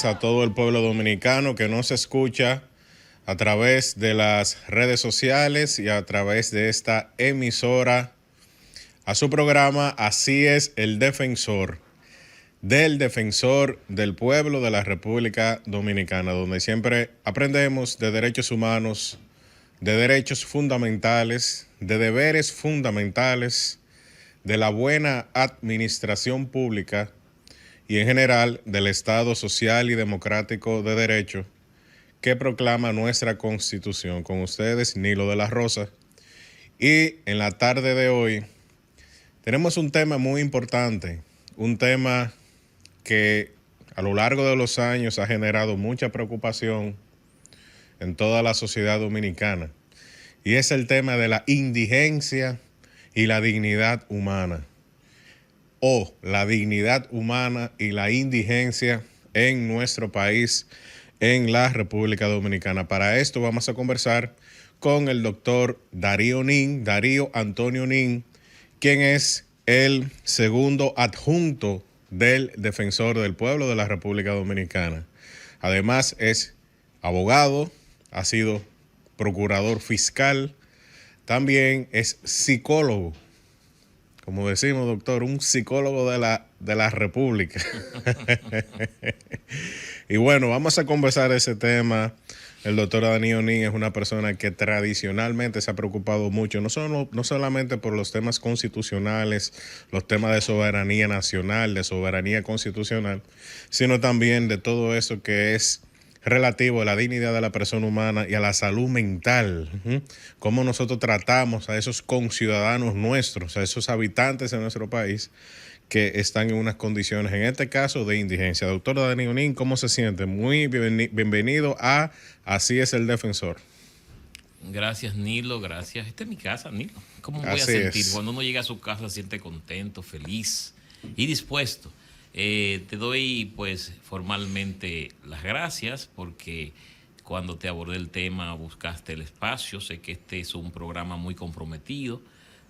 a todo el pueblo dominicano que nos escucha a través de las redes sociales y a través de esta emisora a su programa Así es el Defensor, del defensor del pueblo de la República Dominicana, donde siempre aprendemos de derechos humanos, de derechos fundamentales, de deberes fundamentales, de la buena administración pública y en general del Estado social y democrático de derecho que proclama nuestra Constitución. Con ustedes, Nilo de la Rosa. Y en la tarde de hoy tenemos un tema muy importante, un tema que a lo largo de los años ha generado mucha preocupación en toda la sociedad dominicana, y es el tema de la indigencia y la dignidad humana, o la dignidad humana y la indigencia en nuestro país, en la República Dominicana. Para esto vamos a conversar con el doctor Darío Antonio Nin, quien es el segundo adjunto del Defensor del Pueblo de la República Dominicana. Además es abogado, ha sido procurador fiscal, también es psicólogo. Como decimos, doctor, un psicólogo de la República. Y bueno, vamos a conversar ese tema. El doctor Darío Nin es una persona que tradicionalmente se ha preocupado mucho, no solamente por los temas constitucionales, los temas de soberanía nacional, de soberanía constitucional, sino también de todo eso que es relativo a la dignidad de la persona humana y a la salud mental. Cómo nosotros tratamos a esos conciudadanos nuestros, a esos habitantes de nuestro país que están en unas condiciones, en este caso, de indigencia. Doctor Darío Nin, ¿cómo se siente? Muy bienvenido a Así es el Defensor. Gracias, Nilo, gracias. Esta es mi casa, Nilo. ¿Cómo voy a Así sentir? es. Cuando uno llega a su casa se siente contento, feliz y dispuesto. Te doy pues formalmente las gracias porque cuando te abordé el tema buscaste el espacio. Sé que este es un programa muy comprometido,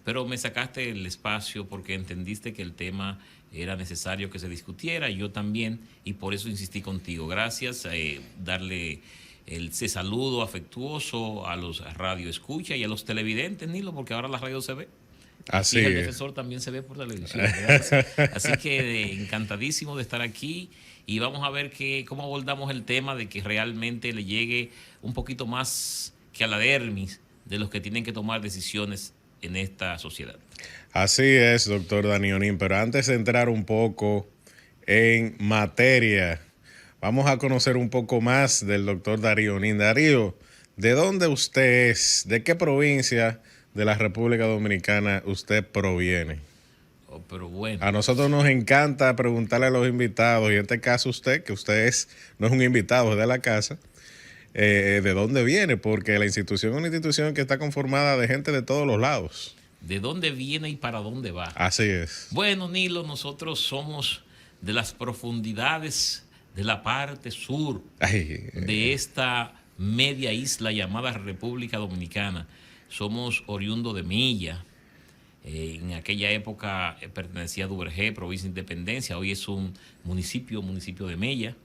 pero me sacaste el espacio porque entendiste que el tema era necesario que se discutiera, y yo también, y por eso insistí contigo. Gracias, darle ese saludo afectuoso a los radioescuchas y a los televidentes, Nilo, porque ahora la radio se ve. Así Y el es. defensor también se ve por televisión, ¿verdad? Así que encantadísimo de estar aquí, y vamos a ver cómo abordamos el tema de que realmente le llegue un poquito más que a la dermis de los que tienen que tomar decisiones en esta sociedad. Así es, doctor Darío Nin, pero antes de entrar un poco en materia, vamos a conocer un poco más del doctor Darío Nin. Darío, ¿de dónde usted es? ¿De qué provincia de la República Dominicana usted proviene? Oh, pero bueno. A nosotros nos encanta preguntarle a los invitados, y en este caso usted, que usted no es un invitado, es de la casa, ¿de dónde viene? Porque la institución es una institución que está conformada de gente de todos los lados. ¿De dónde viene y para dónde va? Así es. Bueno, Nilo, nosotros somos de las profundidades de la parte sur de esta media isla llamada República Dominicana. Somos oriundo de Milla. En aquella época pertenecía a Duvergé, provincia de Independencia. Hoy es un municipio de Mella.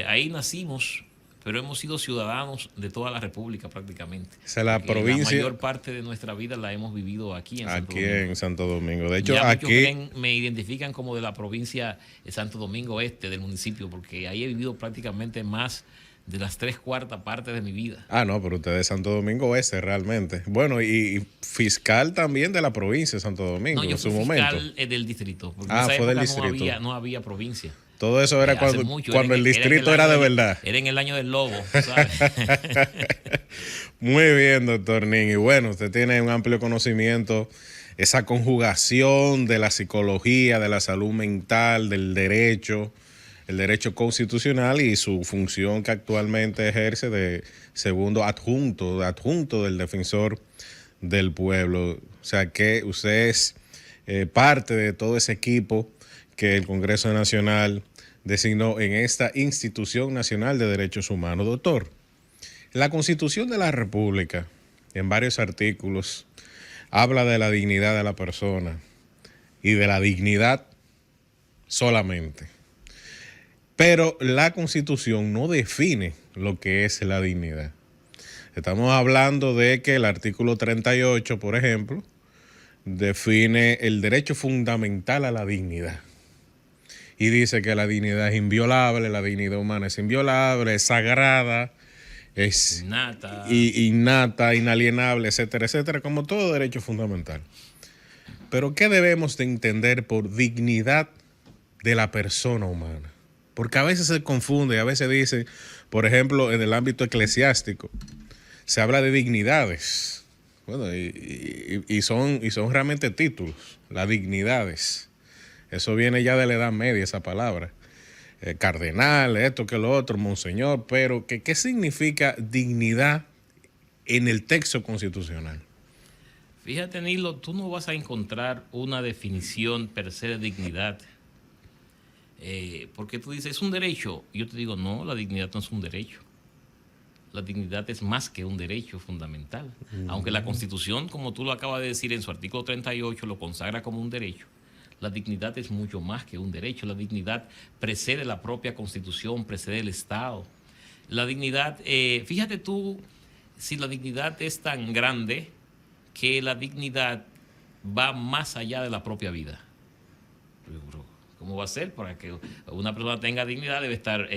Ahí nacimos, pero hemos sido ciudadanos de toda la República prácticamente. Esa es la provincia. La mayor parte de nuestra vida la hemos vivido aquí en Santo Domingo. Aquí en Santo Domingo. De hecho, ya aquí me identifican como de la provincia de Santo Domingo Este, del municipio, porque ahí he vivido prácticamente más de las 3/4 partes de mi vida. Ah, no, pero usted es de Santo Domingo Este realmente. Bueno, y fiscal también de la provincia de Santo Domingo No, yo en su fui momento. fiscal del distrito, porque Ah, en esa fue del época distrito. no había provincia. Todo eso era Hace cuando, mucho, cuando el distrito era de verdad. Era en el año del lobo, ¿sabes? Muy bien, doctor Nin. Y bueno, usted tiene un amplio conocimiento, esa conjugación de la psicología, de la salud mental, del derecho, el derecho constitucional y su función que actualmente ejerce de segundo adjunto del defensor del pueblo. O sea que usted es parte de todo ese equipo que el Congreso Nacional designó en esta Institución Nacional de Derechos Humanos. Doctor, la Constitución de la República, en varios artículos, habla de la dignidad de la persona y de la dignidad solamente. Pero la Constitución no define lo que es la dignidad. Estamos hablando de que el artículo 38, por ejemplo, define el derecho fundamental a la dignidad. Y dice que la dignidad es inviolable, la dignidad humana es inviolable, es sagrada, es innata, inalienable, etcétera, etcétera, como todo derecho fundamental. Pero ¿qué debemos de entender por dignidad de la persona humana? Porque a veces se confunde, a veces dicen, por ejemplo, en el ámbito eclesiástico, se habla de dignidades. Bueno, y son realmente títulos, las dignidades. Eso viene ya de la Edad Media, esa palabra. Cardenal, esto que lo otro, monseñor, pero ¿qué significa dignidad en el texto constitucional? Fíjate, Nilo, tú no vas a encontrar una definición per se de dignidad. Porque tú dices, es un derecho. Y yo te digo, no, la dignidad no es un derecho. La dignidad es más que un derecho fundamental. Aunque la Constitución, como tú lo acabas de decir en su artículo 38, lo consagra como un derecho. La dignidad es mucho más que un derecho. La dignidad precede la propia Constitución, precede el Estado. La dignidad, fíjate tú, si la dignidad es tan grande que la dignidad va más allá de la propia vida. ¿Cómo va a ser? Para que una persona tenga dignidad debe estar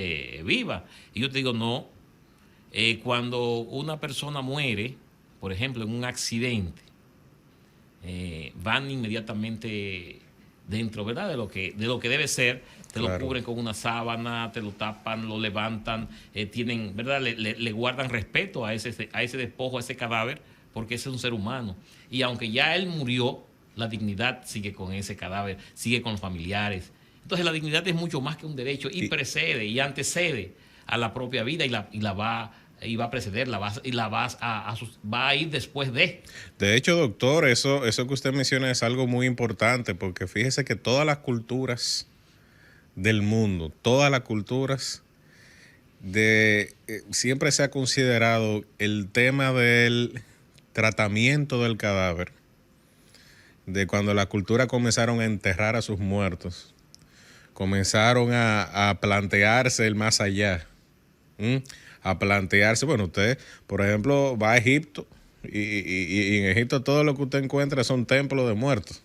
viva. Y yo te digo, no. Cuando una persona muere, por ejemplo, en un accidente, van inmediatamente dentro, ¿verdad? De lo que debe ser, te lo cubren con una sábana, te lo tapan, lo levantan, tienen, ¿verdad? Le guardan respeto a ese despojo, a ese cadáver, porque ese es un ser humano. Y aunque ya él murió, la dignidad sigue con ese cadáver, sigue con los familiares. Entonces la dignidad es mucho más que un derecho y precede y antecede a la propia vida y va a preceder, va a ir después de. De hecho, doctor, eso que usted menciona es algo muy importante, porque fíjese que todas las culturas del mundo, todas las culturas siempre se ha considerado el tema del tratamiento del cadáver, de cuando las culturas comenzaron a enterrar a sus muertos, comenzaron a plantearse el más allá, a plantearse, bueno, usted, por ejemplo, va a Egipto y en Egipto todo lo que usted encuentra son templos de muertos.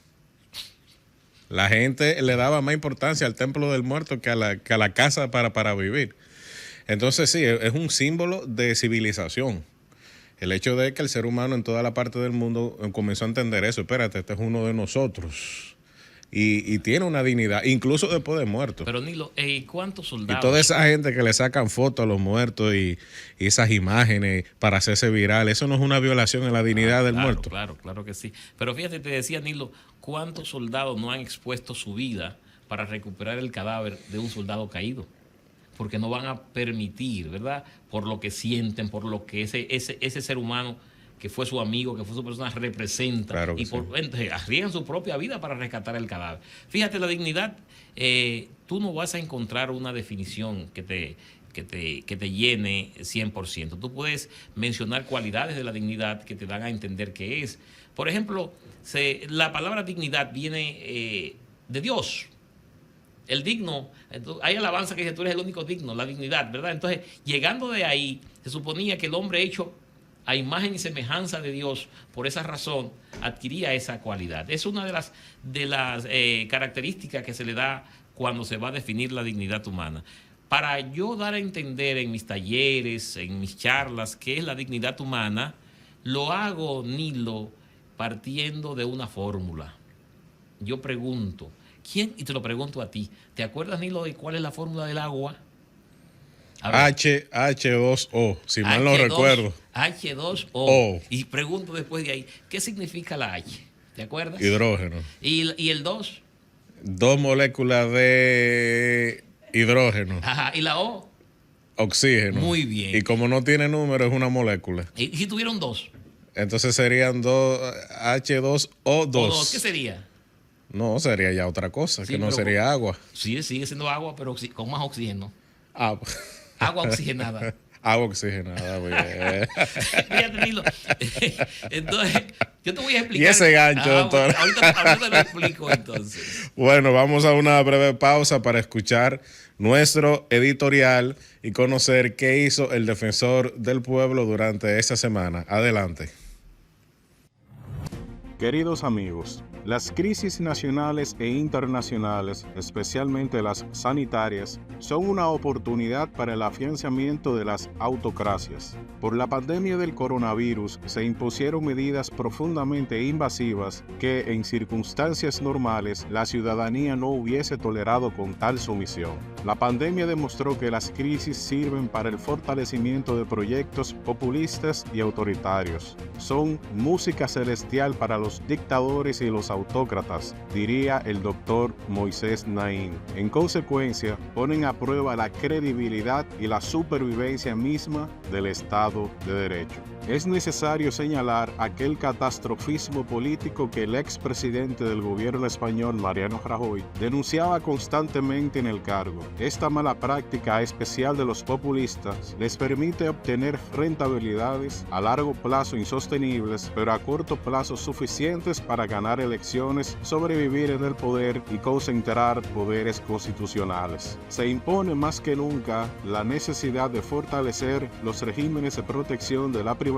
La gente le daba más importancia al templo del muerto que a la casa para vivir. Entonces sí, es un símbolo de civilización. El hecho de que el ser humano en toda la parte del mundo comenzó a entender eso. Espérate, este es uno de nosotros. Y tiene una dignidad, incluso después de muerto. Pero Nilo, ¿cuántos soldados? Y toda esa gente que le sacan fotos a los muertos y esas imágenes para hacerse viral, eso no es una violación a la dignidad del muerto. Claro que sí. Pero fíjate, te decía, Nilo, ¿cuántos soldados no han expuesto su vida para recuperar el cadáver de un soldado caído? Porque no van a permitir, ¿verdad? Por lo que sienten, por lo que ese ser humano que fue su amigo, que fue su persona, representa. Claro que y entonces arriesgan su propia vida para rescatar el cadáver. Fíjate, la dignidad, tú no vas a encontrar una definición que te llene 100%. Tú puedes mencionar cualidades de la dignidad que te dan a entender qué es. Por ejemplo, la palabra dignidad viene de Dios. El digno, hay alabanza que dice, tú eres el único digno, la dignidad, ¿verdad? Entonces, llegando de ahí, se suponía que el hombre hecho a imagen y semejanza de Dios, por esa razón, adquiría esa cualidad. Es una de las características que se le da cuando se va a definir la dignidad humana. Para yo dar a entender en mis talleres, en mis charlas, qué es la dignidad humana, lo hago, Nilo, partiendo de una fórmula. Yo pregunto, y te lo pregunto a ti, ¿te acuerdas, Nilo, de cuál es la fórmula del agua? H2O, si mal no recuerdo. H2O. Y pregunto después de ahí, ¿qué significa la H? ¿Te acuerdas? Hidrógeno. ¿Y el 2? 2 moléculas de hidrógeno. Ajá. ¿Y la O? Oxígeno. Muy bien. Y como no tiene número, es una molécula. ¿Y si tuvieron 2? Entonces serían H2O2. ¿O qué sería? No, sería ya otra cosa, sí, que no sería agua. Sí, sigue siendo agua, pero con más oxígeno. Agua oxigenada. Agua oxigenada, bien. Fíjate, Nilo. Entonces, Yo te voy a explicar. Y ese gancho, doctor. Ahorita te lo explico entonces. Bueno, vamos a una breve pausa para escuchar nuestro editorial y conocer qué hizo el defensor del pueblo durante esta semana. Adelante. Queridos amigos, las crisis nacionales e internacionales, especialmente las sanitarias, son una oportunidad para el afianzamiento de las autocracias. Por la pandemia del coronavirus se impusieron medidas profundamente invasivas que, en circunstancias normales, la ciudadanía no hubiese tolerado con tal sumisión. La pandemia demostró que las crisis sirven para el fortalecimiento de proyectos populistas y autoritarios. Son música celestial para los dictadores y los autócratas, diría el doctor Moisés Naim. En consecuencia, ponen a prueba la credibilidad y la supervivencia misma del Estado de Derecho. Es necesario señalar aquel catastrofismo político que el expresidente del gobierno español, Mariano Rajoy, denunciaba constantemente en el cargo. Esta mala práctica especial de los populistas les permite obtener rentabilidades a largo plazo insostenibles, pero a corto plazo suficientes para ganar elecciones, sobrevivir en el poder y concentrar poderes constitucionales. Se impone más que nunca la necesidad de fortalecer los regímenes de protección de la privacidad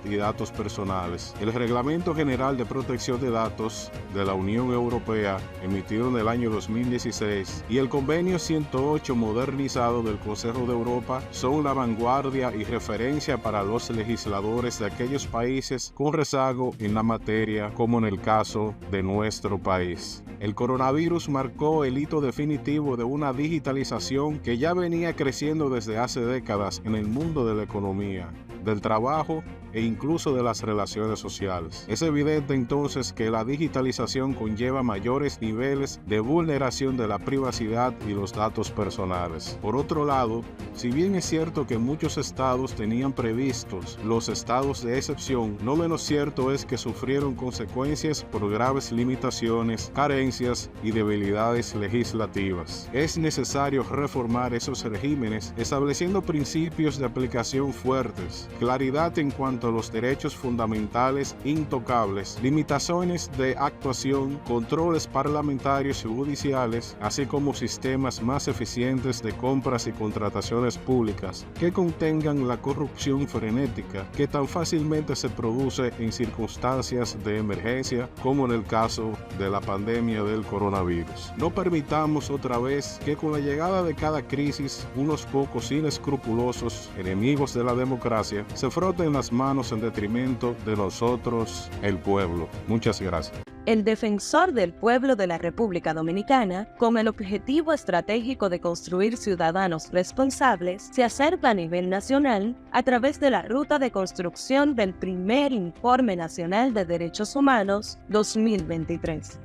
y datos personales. El Reglamento General de Protección de Datos de la Unión Europea, emitido en el año 2016, y el Convenio 108 modernizado del Consejo de Europa son la vanguardia y referencia para los legisladores de aquellos países con rezago en la materia, como en el caso de nuestro país. El coronavirus marcó el hito definitivo de una digitalización que ya venía creciendo desde hace décadas en el mundo de la economía, del trabajo e incluso de las relaciones sociales. Es evidente entonces que la digitalización conlleva mayores niveles de vulneración de la privacidad y los datos personales. Por otro lado, si bien es cierto que muchos estados tenían previstos los estados de excepción, no menos cierto es que sufrieron consecuencias por graves limitaciones, carencias y debilidades legislativas. Es necesario reformar esos regímenes estableciendo principios de aplicación fuertes, claridad en cuanto a los derechos fundamentales intocables, limitaciones de actuación, controles parlamentarios y judiciales, así como sistemas más eficientes de compras y contrataciones públicas que contengan la corrupción frenética que tan fácilmente se produce en circunstancias de emergencia como en el caso de la pandemia del coronavirus. No permitamos otra vez que con la llegada de cada crisis unos pocos inescrupulosos enemigos de la democracia se froten las manos en detrimento de nosotros, el pueblo. Muchas gracias. El defensor del pueblo de la República Dominicana, con el objetivo estratégico de construir ciudadanos responsables, se acerca a nivel nacional a través de la ruta de construcción del primer Informe Nacional de Derechos Humanos 2023.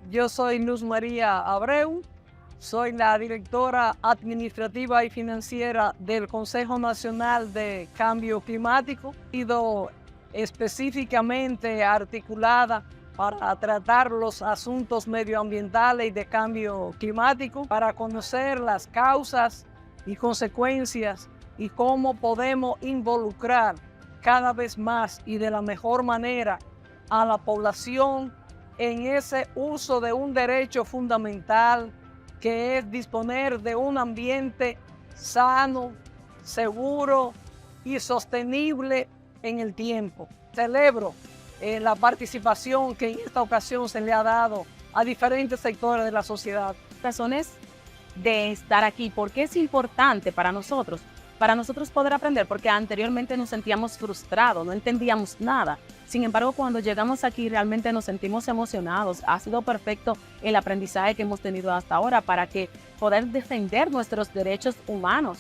Yo soy Luz María Abreu, soy la directora administrativa y financiera del Consejo Nacional de Cambio Climático. He sido específicamente articulada para tratar los asuntos medioambientales y de cambio climático, para conocer las causas y consecuencias y cómo podemos involucrar cada vez más y de la mejor manera a la población en ese uso de un derecho fundamental que es disponer de un ambiente sano, seguro y sostenible en el tiempo. Celebro la participación que en esta ocasión se le ha dado a diferentes sectores de la sociedad. Razones de estar aquí, porque es importante para nosotros poder aprender, porque anteriormente nos sentíamos frustrados, no entendíamos nada. Sin embargo, cuando llegamos aquí realmente nos sentimos emocionados. Ha sido perfecto el aprendizaje que hemos tenido hasta ahora para que poder defender nuestros derechos humanos.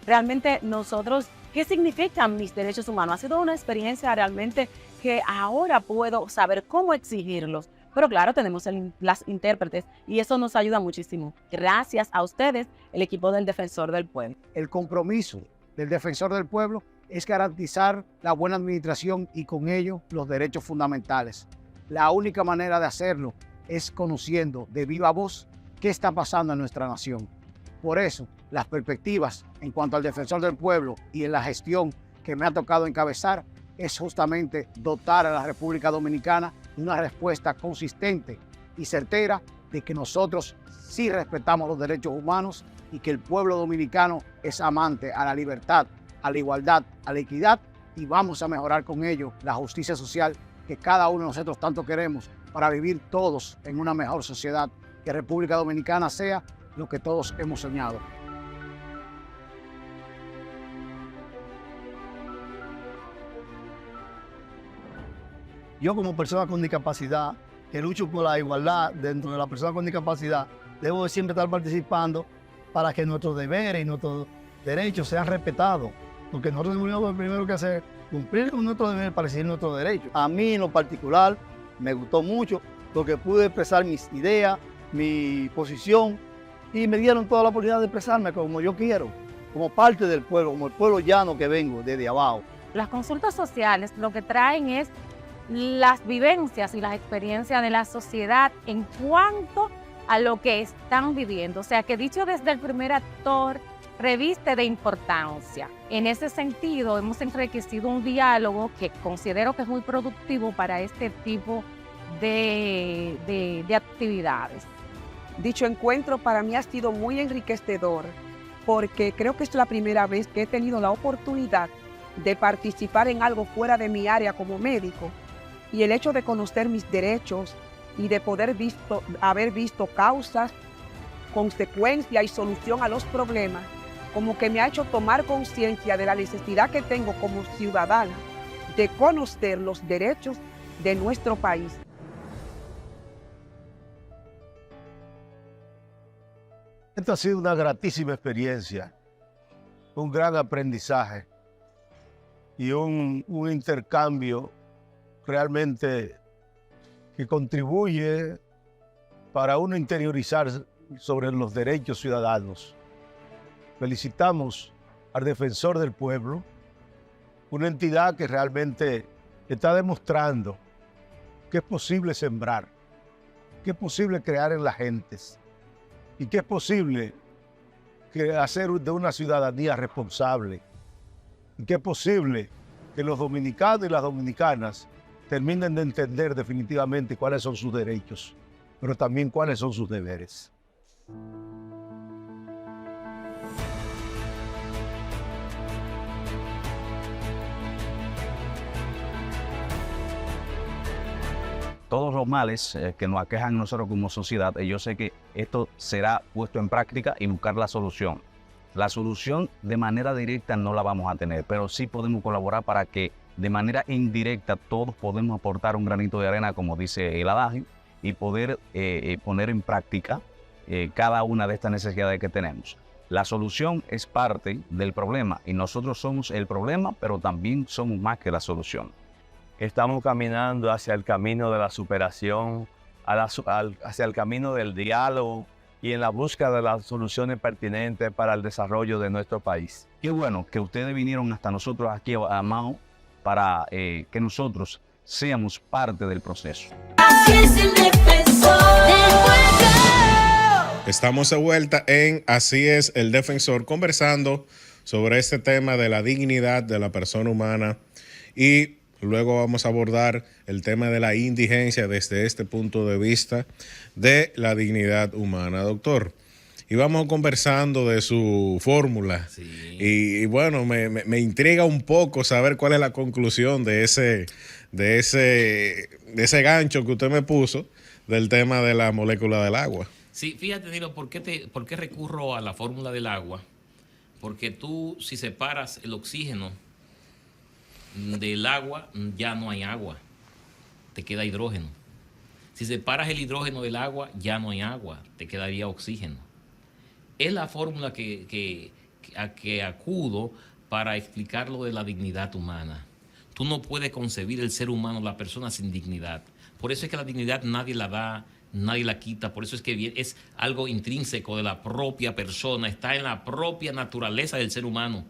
Realmente nosotros, ¿qué significan mis derechos humanos? Ha sido una experiencia realmente que ahora puedo saber cómo exigirlos. Pero claro, tenemos las intérpretes y eso nos ayuda muchísimo. Gracias a ustedes, el equipo del Defensor del Pueblo. El compromiso del Defensor del Pueblo es garantizar la buena administración y con ello los derechos fundamentales. La única manera de hacerlo es conociendo de viva voz qué está pasando en nuestra nación. Por eso, las perspectivas en cuanto al defensor del pueblo y en la gestión que me ha tocado encabezar es justamente dotar a la República Dominicana de una respuesta consistente y certera de que nosotros sí respetamos los derechos humanos y que el pueblo dominicano es amante a la libertad, a la igualdad, a la equidad, y vamos a mejorar con ello la justicia social que cada uno de nosotros tanto queremos para vivir todos en una mejor sociedad, que República Dominicana sea lo que todos hemos soñado. Yo como persona con discapacidad, que lucho por la igualdad dentro de la persona con discapacidad, debo de siempre estar participando para que nuestros deberes y nuestros derechos sean respetados. Porque nosotros tenemos lo primero que hacer, cumplir con nuestros deberes para exigir nuestros derechos. A mí en lo particular me gustó mucho porque pude expresar mis ideas, mi posición, y me dieron toda la oportunidad de expresarme como yo quiero, como parte del pueblo, como el pueblo llano que vengo desde abajo. Las consultas sociales lo que traen es las vivencias y las experiencias de la sociedad en cuanto a lo que están viviendo. O sea, que dicho desde el primer actor, reviste de importancia. En ese sentido, hemos enriquecido un diálogo que considero que es muy productivo para este tipo de actividades. Dicho encuentro para mí ha sido muy enriquecedor porque creo que es la primera vez que he tenido la oportunidad de participar en algo fuera de mi área como médico, y el hecho de conocer mis derechos y de poder haber visto causas, consecuencias y solución a los problemas, como que me ha hecho tomar conciencia de la necesidad que tengo como ciudadana de conocer los derechos de nuestro país. Esta ha sido una gratísima experiencia, un gran aprendizaje y un intercambio realmente que contribuye para uno interiorizar sobre los derechos ciudadanos. Felicitamos al defensor del pueblo, una entidad que realmente está demostrando que es posible sembrar, que es posible crear en las gentes y que es posible hacer de una ciudadanía responsable, y que es posible que los dominicanos y las dominicanas terminen de entender definitivamente cuáles son sus derechos, pero también cuáles son sus deberes. Todos los males que nos aquejan nosotros como sociedad, yo sé que esto será puesto en práctica y buscar la solución. La solución de manera directa no la vamos a tener, pero sí podemos colaborar para que de manera indirecta todos podemos aportar un granito de arena, como dice el adagio, y poder poner en práctica cada una de estas necesidades que tenemos. La solución es parte del problema y nosotros somos el problema, pero también somos más que la solución. Estamos caminando hacia el camino de la superación, hacia el camino del diálogo y en la búsqueda de las soluciones pertinentes para el desarrollo de nuestro país. Qué bueno que ustedes vinieron hasta nosotros aquí a Mao para que nosotros seamos parte del proceso. Así es el defensor del pueblo. Estamos de vuelta en Así es el defensor, conversando sobre este tema de la dignidad de la persona humana, y luego vamos a abordar el tema de la indigencia desde este punto de vista de la dignidad humana, doctor. Y vamos conversando de su fórmula. Sí. Y bueno, me intriga un poco saber cuál es la conclusión de ese gancho que usted me puso del tema de la molécula del agua. Sí, fíjate, Nilo, ¿por qué recurro a la fórmula del agua? Porque tú, si separas el oxígeno del agua, ya no hay agua, te queda hidrógeno. Si separas el hidrógeno del agua, ya no hay agua, te quedaría oxígeno. Es la fórmula a que acudo para explicar lo de la dignidad humana. Tú no puedes concebir el ser humano, la persona, sin dignidad. Por eso es que la dignidad nadie la da, nadie la quita. Por eso es que es algo intrínseco de la propia persona, está en la propia naturaleza del ser humano.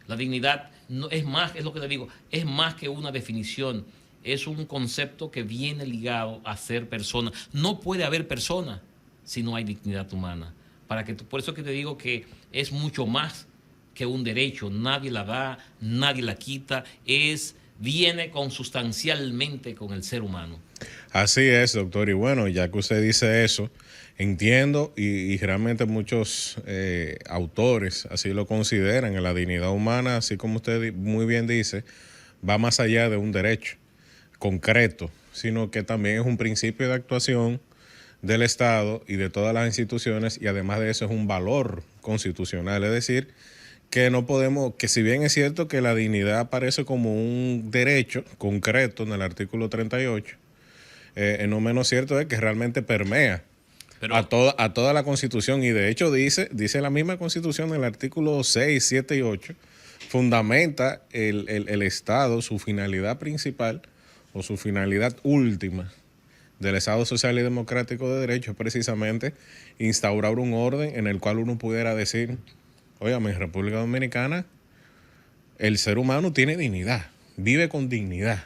La dignidad no, es más, es lo que te digo, es más que una definición, es un concepto que viene ligado a ser persona. No puede haber persona si no hay dignidad humana, Por eso que te digo que es mucho más que un derecho, nadie la da, nadie la quita, viene consustancialmente con el ser humano. Así es, doctor. Y bueno, ya que usted dice eso, entiendo y realmente muchos autores así lo consideran, en la dignidad humana, así como usted muy bien dice, va más allá de un derecho concreto, sino que también es un principio de actuación del Estado y de todas las instituciones, y además de eso es un valor constitucional, es decir, que no podemos, que si bien es cierto que la dignidad aparece como un derecho concreto en el artículo 38, no menos cierto es que realmente permea a toda la Constitución, y de hecho dice la misma Constitución en el artículo 6, 7 y 8, fundamenta el Estado, su finalidad principal o su finalidad última del Estado social y democrático de derecho es precisamente instaurar un orden en el cual uno pudiera decir, óigame, en República Dominicana el ser humano tiene dignidad, vive con dignidad.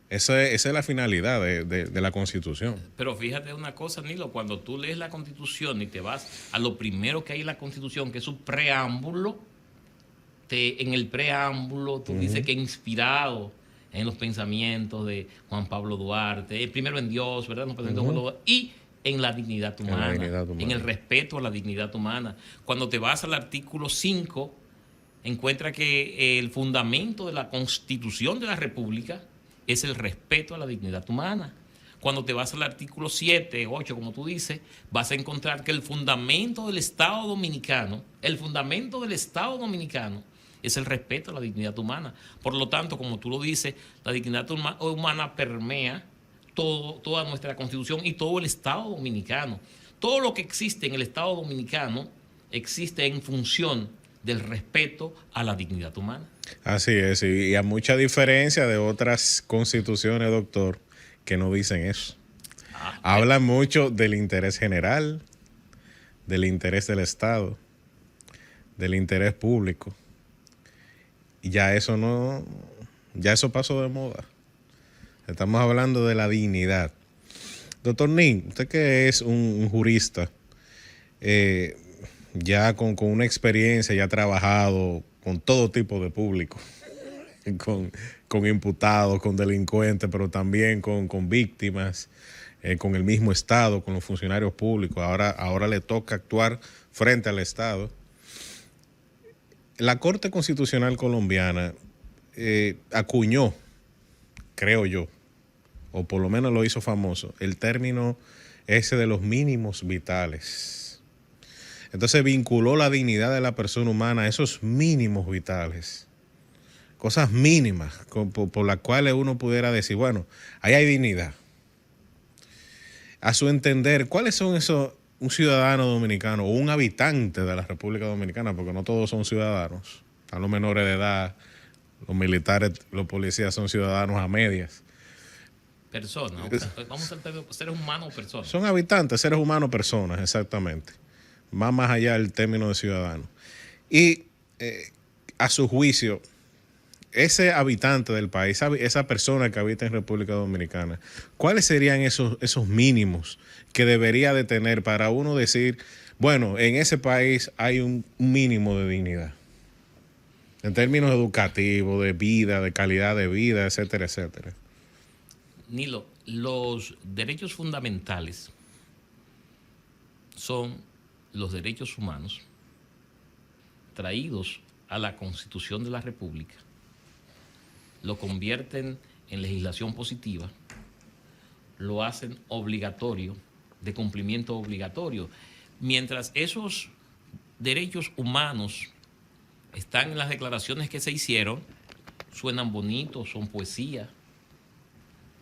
Esa es la finalidad de la Constitución. Pero fíjate una cosa, Nilo, cuando tú lees la Constitución y te vas a lo primero que hay en la Constitución, que es su preámbulo, en el preámbulo tú dices que inspirado en los pensamientos de Juan Pablo Duarte, primero en Dios, ¿verdad? Y en la dignidad humana, en el respeto a la dignidad humana. Cuando te vas al artículo 5, encuentras que el fundamento de la Constitución de la República es el respeto a la dignidad humana. Cuando te vas al artículo 7, 8, como tú dices, vas a encontrar que el fundamento del Estado dominicano es el respeto a la dignidad humana. Por lo tanto, como tú lo dices, la dignidad humana permea toda nuestra Constitución y todo el Estado dominicano. Todo lo que existe en el Estado dominicano existe en función del respeto a la dignidad humana. Así es, y a mucha diferencia de otras constituciones, doctor, que no dicen eso. Hablan mucho del interés general, del interés del Estado, del interés público. Y ya eso pasó de moda. Estamos hablando de la dignidad. Doctor Nin, usted que es un jurista, ya con una experiencia, ya ha trabajado con todo tipo de público, con imputados, con delincuentes, pero también con víctimas, con el mismo Estado, con los funcionarios públicos. Ahora le toca actuar frente al Estado. La Corte Constitucional Colombiana acuñó, creo yo, o por lo menos lo hizo famoso, el término ese de los mínimos vitales. Entonces vinculó la dignidad de la persona humana a esos mínimos vitales, cosas mínimas por las cuales uno pudiera decir, bueno, ahí hay dignidad. A su entender, ¿cuáles son esos? Un ciudadano dominicano o un habitante de la República Dominicana, porque no todos son ciudadanos, están los menores de edad, los militares, los policías son ciudadanos a medias. Personas, vamos a ser seres humanos o personas. Son habitantes, seres humanos, personas, exactamente. Más allá del término de ciudadano. Y a su juicio, ese habitante del país, esa persona que habita en República Dominicana, ¿cuáles serían esos mínimos que debería de tener para uno decir, bueno, en ese país hay un mínimo de dignidad? En términos educativos, de vida, de calidad de vida, etcétera, etcétera. Nilo, los derechos fundamentales son los derechos humanos traídos a la Constitución de la República, lo convierten en legislación positiva, lo hacen obligatorio, de cumplimiento obligatorio. Mientras esos derechos humanos están en las declaraciones que se hicieron, suenan bonitos, son poesía,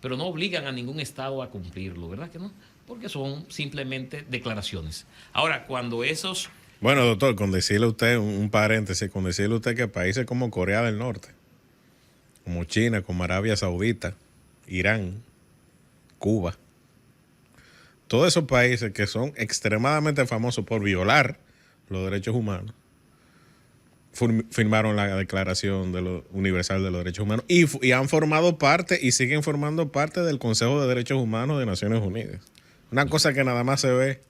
pero no obligan a ningún Estado a cumplirlo, ¿verdad que no? Porque son simplemente declaraciones. Ahora, cuando esos... Bueno, doctor, con decirle a usted, un paréntesis, con decirle a usted que países como Corea del Norte, como China, como Arabia Saudita, Irán, Cuba, todos esos países que son extremadamente famosos por violar los derechos humanos, firmaron la Declaración Universal de los Derechos Humanos y han formado parte y siguen formando parte del Consejo de Derechos Humanos de Naciones Unidas. Una cosa que nada más se ve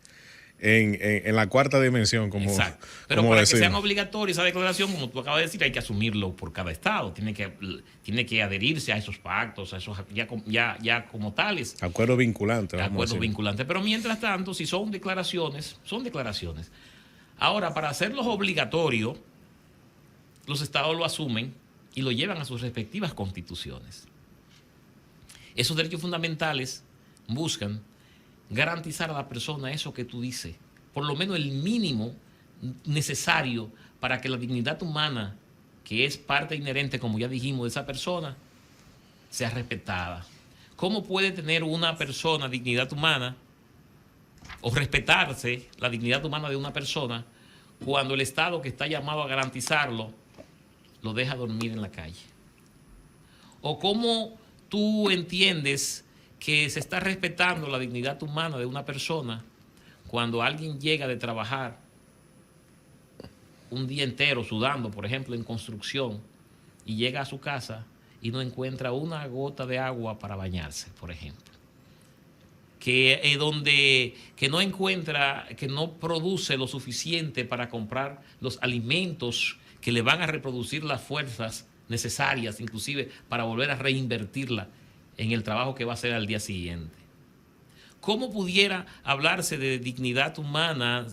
en la cuarta dimensión, como, exacto. Pero como para decimos. que sean obligatorias esa declaración, como tú acabas de decir, hay que asumirlo por cada estado. Tiene que adherirse a esos pactos, a esos ya como tales. Acuerdo vinculante. Acuerdo vinculante. Pero mientras tanto, si son declaraciones, son declaraciones. Ahora, para hacerlos obligatorios, los estados lo asumen y lo llevan a sus respectivas constituciones. Esos derechos fundamentales buscan garantizar a la persona eso que tú dices, por lo menos el mínimo necesario para que la dignidad humana, que es parte inherente, como ya dijimos, de esa persona, sea respetada. ¿Cómo puede tener una persona dignidad humana o respetarse la dignidad humana de una persona cuando el Estado que está llamado a garantizarlo lo deja dormir en la calle? ¿O cómo tú entiendes que se está respetando la dignidad humana de una persona cuando alguien llega de trabajar un día entero sudando, por ejemplo, en construcción, y llega a su casa y no encuentra una gota de agua para bañarse, por ejemplo? Que no encuentra, que no produce lo suficiente para comprar los alimentos que le van a reproducir las fuerzas necesarias, inclusive para volver a reinvertirla en el trabajo que va a hacer al día siguiente. ¿Cómo pudiera hablarse de dignidad humana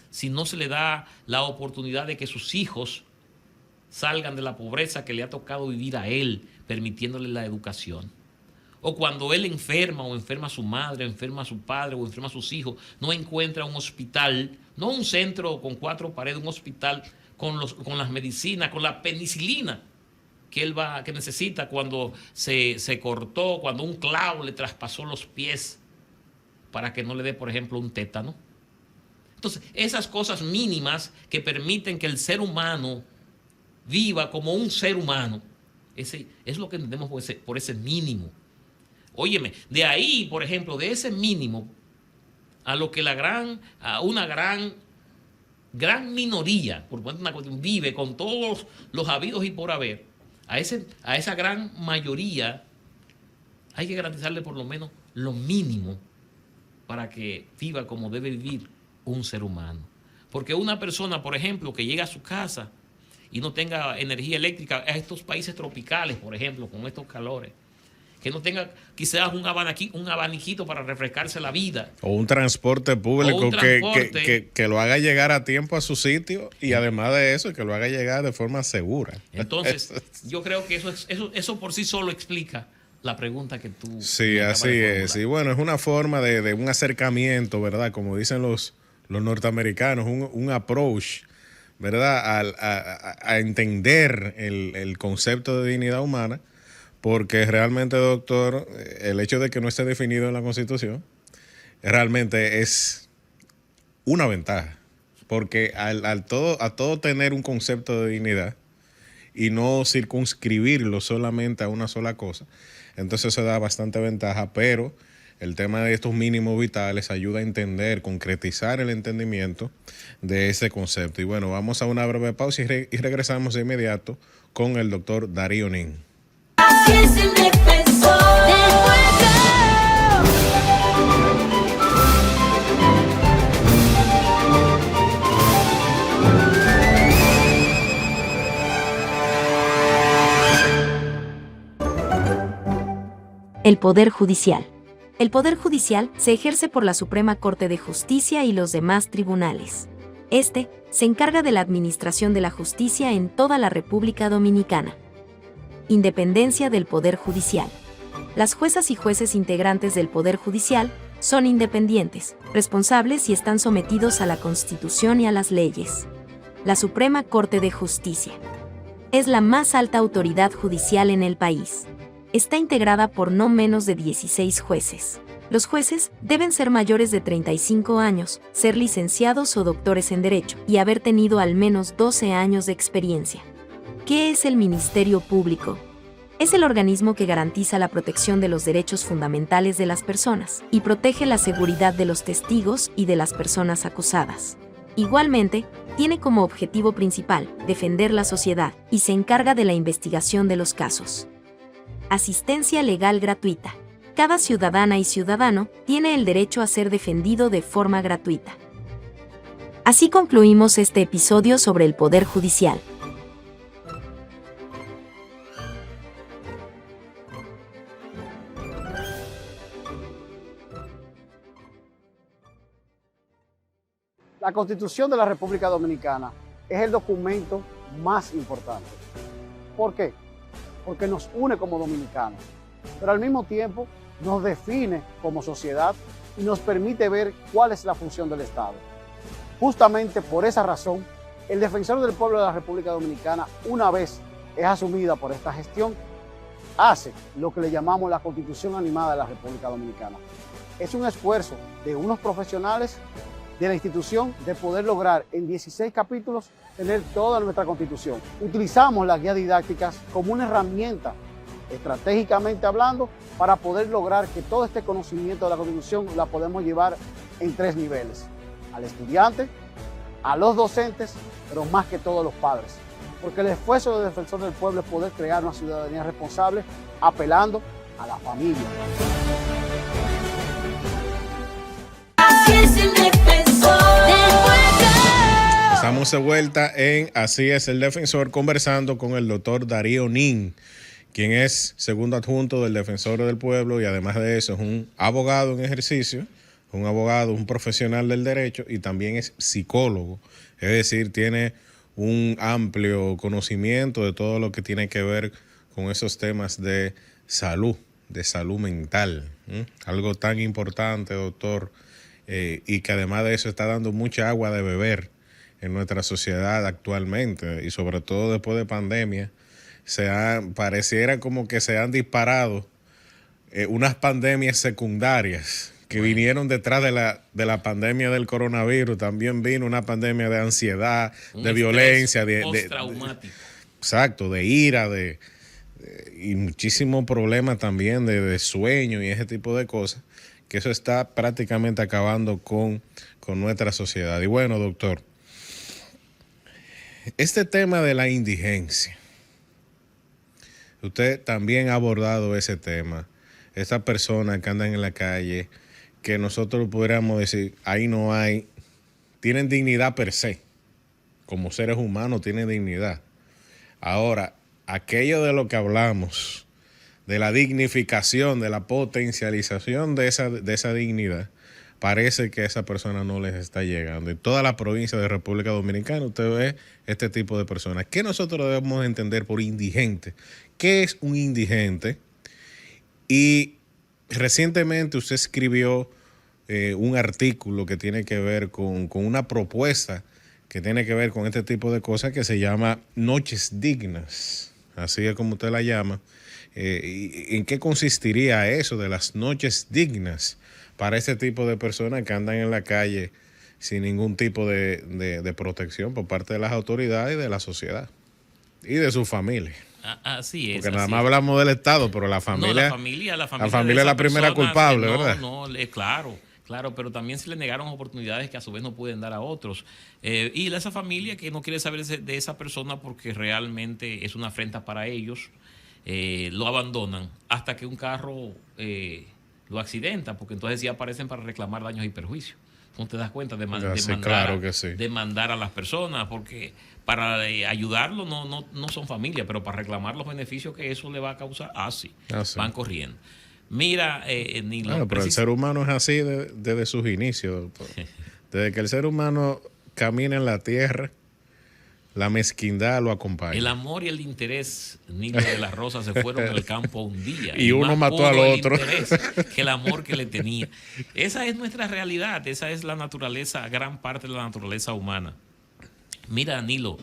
si no se le da la oportunidad de que sus hijos salgan de la pobreza que le ha tocado vivir a él, permitiéndole la educación? O cuando él enferma o enferma a su madre, o enferma a su padre o enferma a sus hijos, no encuentra un hospital, no un centro con 4 paredes, un hospital con las medicinas, con la penicilina que necesita cuando se cortó, cuando un clavo le traspasó los pies para que no le dé, por ejemplo, un tétano. Entonces, esas cosas mínimas que permiten que el ser humano viva como un ser humano, ese es lo que entendemos por ese mínimo. Óyeme, de ahí, por ejemplo, de ese mínimo a lo que una gran minoría, por una cuestión, vive con todos los habidos y por haber, a esa gran mayoría hay que garantizarle por lo menos lo mínimo para que viva como debe vivir un ser humano. Porque una persona, por ejemplo, que llega a su casa y no tenga energía eléctrica, a estos países tropicales, por ejemplo, con estos calores, que no tenga quizás un abaniquito para refrescarse la vida. O un transporte público que lo haga llegar a tiempo a su sitio y además de eso, que lo haga llegar de forma segura. Entonces, yo creo que eso por sí solo explica la pregunta que tú... Sí, así es. Y bueno, es una forma de un acercamiento, ¿verdad? Como dicen los norteamericanos, un approach, ¿verdad? A entender el concepto de dignidad humana. Porque realmente, doctor, el hecho de que no esté definido en la Constitución realmente es una ventaja. Porque a todo tener un concepto de dignidad y no circunscribirlo solamente a una sola cosa, entonces se da bastante ventaja. Pero el tema de estos mínimos vitales ayuda a entender, concretizar el entendimiento de ese concepto. Y bueno, vamos a una breve pausa y regresamos de inmediato con el doctor Darío Nin. Así es el defensor del pueblo. El Poder Judicial. El Poder Judicial se ejerce por la Suprema Corte de Justicia y los demás tribunales. Este se encarga de la administración de la justicia en toda la República Dominicana. Independencia del Poder Judicial. Las juezas y jueces integrantes del Poder Judicial son independientes, responsables y están sometidos a la Constitución y a las leyes. La Suprema Corte de Justicia es la más alta autoridad judicial en el país. Está integrada por no menos de 16 jueces. Los jueces deben ser mayores de 35 años, ser licenciados o doctores en Derecho y haber tenido al menos 12 años de experiencia. ¿Qué es el Ministerio Público? Es el organismo que garantiza la protección de los derechos fundamentales de las personas y protege la seguridad de los testigos y de las personas acusadas. Igualmente, tiene como objetivo principal defender la sociedad y se encarga de la investigación de los casos. Asistencia legal gratuita. Cada ciudadana y ciudadano tiene el derecho a ser defendido de forma gratuita. Así concluimos este episodio sobre el Poder Judicial. La Constitución de la República Dominicana es el documento más importante. ¿Por qué? Porque nos une como dominicanos, pero al mismo tiempo nos define como sociedad y nos permite ver cuál es la función del Estado. Justamente por esa razón, el defensor del pueblo de la República Dominicana, una vez es asumida por esta gestión, hace lo que le llamamos la Constitución Animada de la República Dominicana. Es un esfuerzo de unos profesionales de la institución de poder lograr en 16 capítulos tener toda nuestra Constitución. Utilizamos las guías didácticas como una herramienta, estratégicamente hablando, para poder lograr que todo este conocimiento de la Constitución la podemos llevar en 3 niveles: al estudiante, a los docentes, pero más que todo a los padres. Porque el esfuerzo del defensor del pueblo es poder crear una ciudadanía responsable apelando a la familia. Así es el defensor del pueblo. Estamos de vuelta en Así es el Defensor, conversando con el doctor Darío Nin, quien es segundo adjunto del Defensor del Pueblo y además de eso es un abogado en ejercicio, un abogado, un profesional del derecho y también es psicólogo. Es decir, tiene un amplio conocimiento de todo lo que tiene que ver con esos temas de salud mental. Algo tan importante, doctor, y que además de eso está dando mucha agua de beber en nuestra sociedad actualmente y sobre todo después de pandemia. Pareciera como que se han disparado unas pandemias secundarias que vinieron detrás de la pandemia del coronavirus. También vino una pandemia de ansiedad, de violencia, postraumático. Exacto, de ira, y muchísimos problemas también de sueño y ese tipo de cosas, que eso está prácticamente acabando con nuestra sociedad. Y bueno, doctor, este tema de la indigencia, usted también ha abordado ese tema. Esas personas que andan en la calle, que nosotros pudiéramos decir, ahí no hay, tienen dignidad per se. Como seres humanos tienen dignidad. Ahora, aquello de lo que hablamos, de la dignificación, de la potencialización de esa dignidad, parece que a esa persona no les está llegando. En toda la provincia de República Dominicana usted ve este tipo de personas. ¿Qué nosotros debemos entender por indigente? ¿Qué es un indigente? Y recientemente usted escribió un artículo que tiene que ver con una propuesta que tiene que ver con este tipo de cosas que se llama Noches Dignas. Así es como usted la llama. ¿En qué consistiría eso de las noches dignas para ese tipo de personas que andan en la calle sin ningún tipo de protección por parte de las autoridades y de la sociedad y de su familia? Así es. Porque nada más hablamos del Estado, pero la familia, la familia es la primera culpable, ¿verdad? Claro, pero también se le negaron oportunidades que a su vez no pueden dar a otros. Y esa familia que no quiere saber de esa persona porque realmente es una afrenta para ellos, lo abandonan hasta que un carro lo accidenta, porque entonces sí aparecen para reclamar daños y perjuicios. ¿No te das cuenta? Demandar a las personas, porque para ayudarlo no son familia, pero para reclamar los beneficios que eso le va a causar, van corriendo. Mira, Nilo. Pero el ser humano es así desde sus inicios, doctor. Desde que el ser humano camina en la tierra, la mezquindad lo acompaña. El amor y el interés, Nilo de la Rosa, se fueron al campo un día. Y uno mató al otro. Que el amor que le tenía. Esa es nuestra realidad, esa es la naturaleza, gran parte de la naturaleza humana. Mira, Nilo,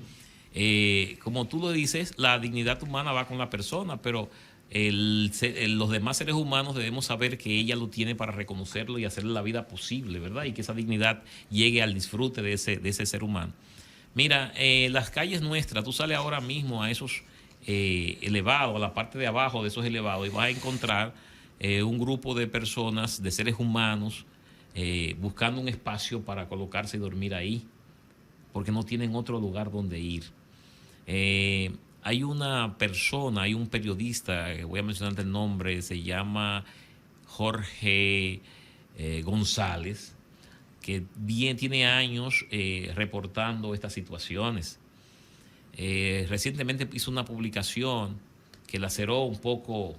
como tú lo dices, la dignidad humana va con la persona, pero los demás seres humanos debemos saber que ella lo tiene para reconocerlo y hacerle la vida posible, ¿verdad? Y que esa dignidad llegue al disfrute de ese ser humano. Mira, las calles nuestras, tú sales ahora mismo a esos elevados, a la parte de abajo de esos elevados, y vas a encontrar un grupo de personas, de seres humanos, buscando un espacio para colocarse y dormir ahí, porque no tienen otro lugar donde ir. Hay una persona, hay un periodista, voy a mencionarte el nombre, se llama Jorge González. que bien tiene años reportando estas situaciones. Recientemente hizo una publicación que laceró un poco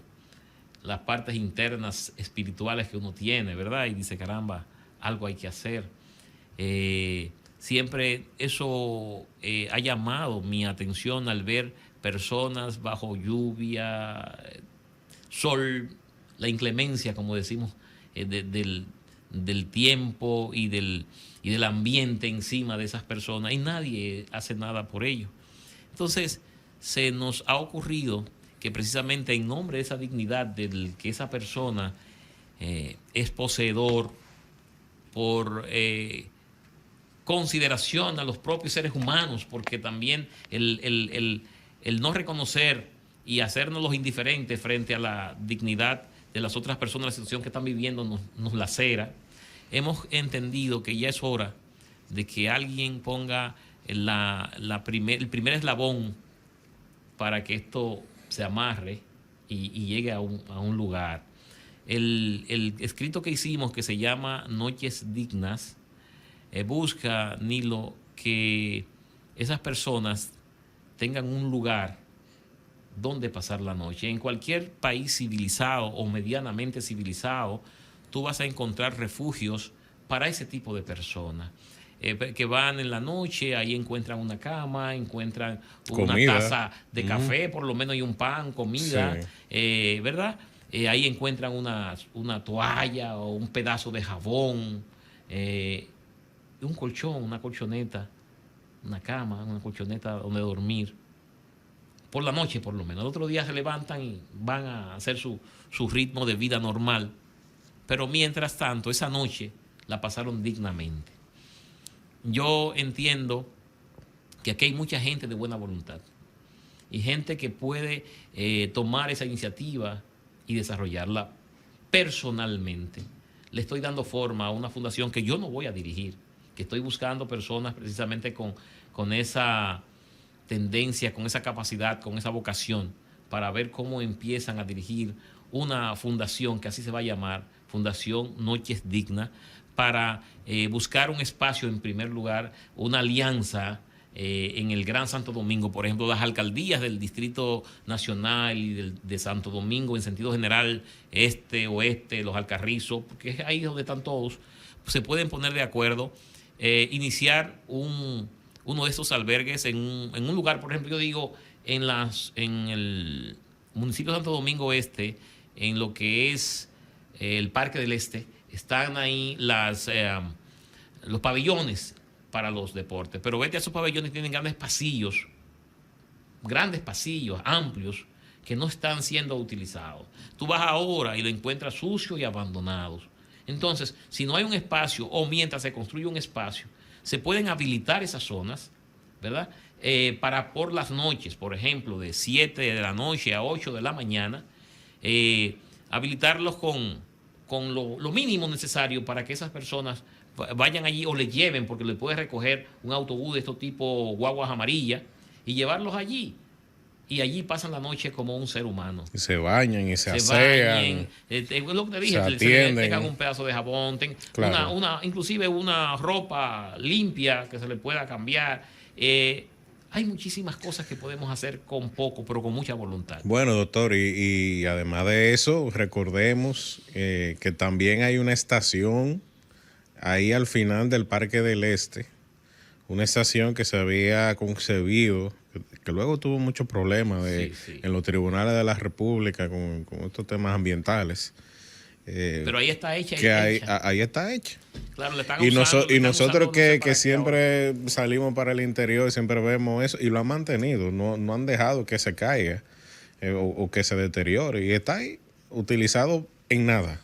las partes internas espirituales que uno tiene, ¿verdad? Y dice, caramba, algo hay que hacer. Siempre eso ha llamado mi atención al ver personas bajo lluvia, sol, la inclemencia, como decimos, del tiempo y del ambiente encima de esas personas, y nadie hace nada por ello. Entonces, se nos ha ocurrido que precisamente en nombre de esa dignidad del que esa persona es poseedor, por consideración a los propios seres humanos, porque también el no reconocer y hacernos los indiferentes frente a la dignidad de las otras personas, la situación que están viviendo nos lacera. Hemos entendido que ya es hora de que alguien ponga el primer eslabón para que esto se amarre y llegue a un lugar. El escrito que hicimos, que se llama Noches Dignas, busca, Nilo, que esas personas tengan un lugar donde pasar la noche. En cualquier país civilizado o medianamente civilizado, tú vas a encontrar refugios para ese tipo de personas. Que van en la noche, ahí encuentran una cama, encuentran una taza de café, por lo menos, y un pan, comida, ¿verdad? Ahí encuentran una toalla o un pedazo de jabón, un colchón, una colchoneta, una cama, una colchoneta donde dormir. Por la noche, por lo menos. El otro día se levantan y van a hacer su ritmo de vida normal. Pero mientras tanto, esa noche la pasaron dignamente. Yo entiendo que aquí hay mucha gente de buena voluntad y gente que puede tomar esa iniciativa y desarrollarla. Personalmente, le estoy dando forma a una fundación que yo no voy a dirigir, que estoy buscando personas precisamente con esa tendencia, con esa capacidad, con esa vocación, para ver cómo empiezan a dirigir una fundación que así se va a llamar, Fundación Noches Dignas, para buscar un espacio, en primer lugar, una alianza en el Gran Santo Domingo, por ejemplo, las alcaldías del Distrito Nacional y de Santo Domingo en sentido general, este, oeste, los Alcarrizos, porque es ahí donde están todos, se pueden poner de acuerdo, iniciar uno de esos albergues en un lugar, por ejemplo, yo digo, en el municipio de Santo Domingo Este, en lo que es el Parque del Este, están ahí los pabellones para los deportes. Pero vete a esos pabellones, tienen grandes pasillos, amplios, que no están siendo utilizados. Tú vas ahora y lo encuentras sucios y abandonados. Entonces, si no hay un espacio, o mientras se construye un espacio, se pueden habilitar esas zonas, ¿verdad? Para por las noches, por ejemplo, de 7 de la noche a 8 de la mañana, habilitarlos con lo mínimo necesario para que esas personas vayan allí o le lleven, porque le puedes recoger un autobús de estos tipo guaguas amarillas y llevarlos allí. Y allí pasan la noche como un ser humano. Y se bañan y se asean. Lo que te dije, se le tengan un pedazo de jabón, inclusive una ropa limpia que se le pueda cambiar. Hay muchísimas cosas que podemos hacer con poco, pero con mucha voluntad. Bueno, doctor, y además de eso, recordemos que también hay una estación ahí al final del Parque del Este, una estación que se había concebido, que luego tuvo muchos problemas en los tribunales de la República con estos temas ambientales. Pero ahí está hecha. Ahí está hecha. Claro, y nosotros que siempre salimos para el interior, siempre vemos eso, y lo han mantenido, no han dejado que se caiga o que se deteriore, y está ahí utilizado en nada.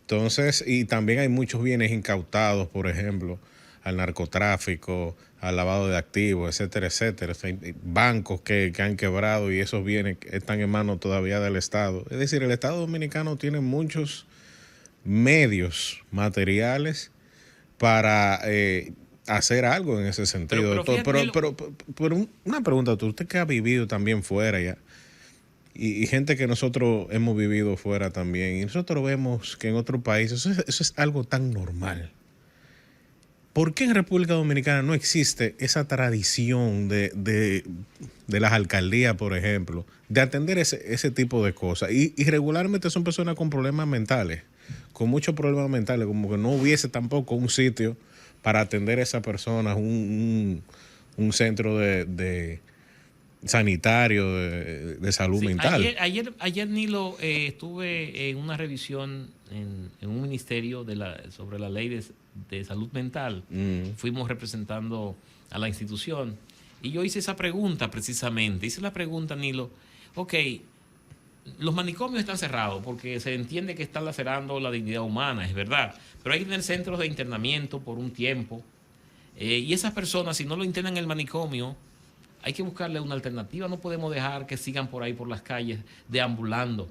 Entonces, y también hay muchos bienes incautados, por ejemplo, al narcotráfico, al lavado de activos, etcétera, etcétera. Hay bancos que han quebrado y esos bienes están en manos todavía del Estado. Es decir, el Estado Dominicano tiene muchos medios materiales para hacer algo en ese sentido. Pero una pregunta, usted que ha vivido también fuera ya, y gente que nosotros hemos vivido fuera también, y nosotros vemos que en otros países eso es algo tan normal. ¿por qué en República Dominicana no existe esa tradición de las alcaldías, por ejemplo, de atender ese tipo de cosas? Y regularmente son personas con problemas mentales, con muchos problemas mentales, como que no hubiese tampoco un sitio para atender a esas personas, un centro de sanitario de salud Sí, mental. ayer Nilo, estuve en una revisión en un ministerio sobre la ley de salud mental. Fuimos representando a la institución y yo hice esa pregunta precisamente. Hice la pregunta, Nilo, ok, los manicomios están cerrados porque se entiende que están lacerando la dignidad humana, es verdad, pero hay que tener centros de internamiento por un tiempo. Y esas personas, si no lo internan en el manicomio, hay que buscarle una alternativa. No podemos dejar que sigan por ahí por las calles deambulando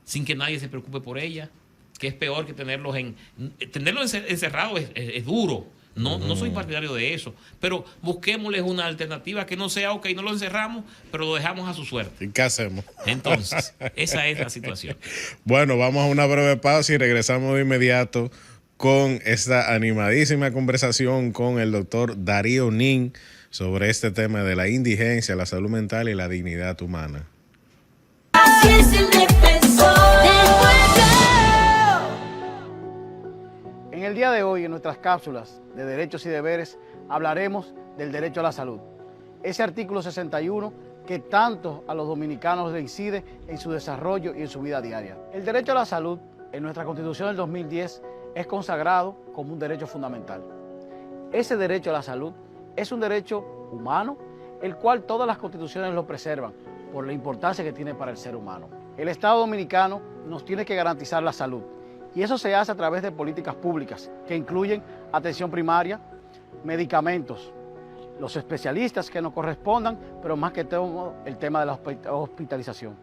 sin que nadie se preocupe por ellas, que es peor que tenerlos encerrados es duro. No soy partidario de eso, pero busquémosles una alternativa que no sea, ok, no lo encerramos, pero lo dejamos a su suerte. ¿Y qué hacemos? Entonces, esa es la situación. Bueno, vamos a una breve pausa y regresamos de inmediato con esta animadísima conversación con el doctor Darío Nin sobre este tema de la indigencia, la salud mental y la dignidad humana. Así es el defensor del pueblo. En el día de hoy, en nuestras cápsulas de derechos y deberes, hablaremos del derecho a la salud. Ese artículo 61 que tanto a los dominicanos le incide en su desarrollo y en su vida diaria. El derecho a la salud, en nuestra Constitución del 2010, es consagrado como un derecho fundamental. Ese derecho a la salud es un derecho humano, el cual todas las constituciones lo preservan por la importancia que tiene para el ser humano. El Estado dominicano nos tiene que garantizar la salud y eso se hace a través de políticas públicas que incluyen atención primaria, medicamentos, los especialistas que nos correspondan, pero más que todo el tema de la hospitalización.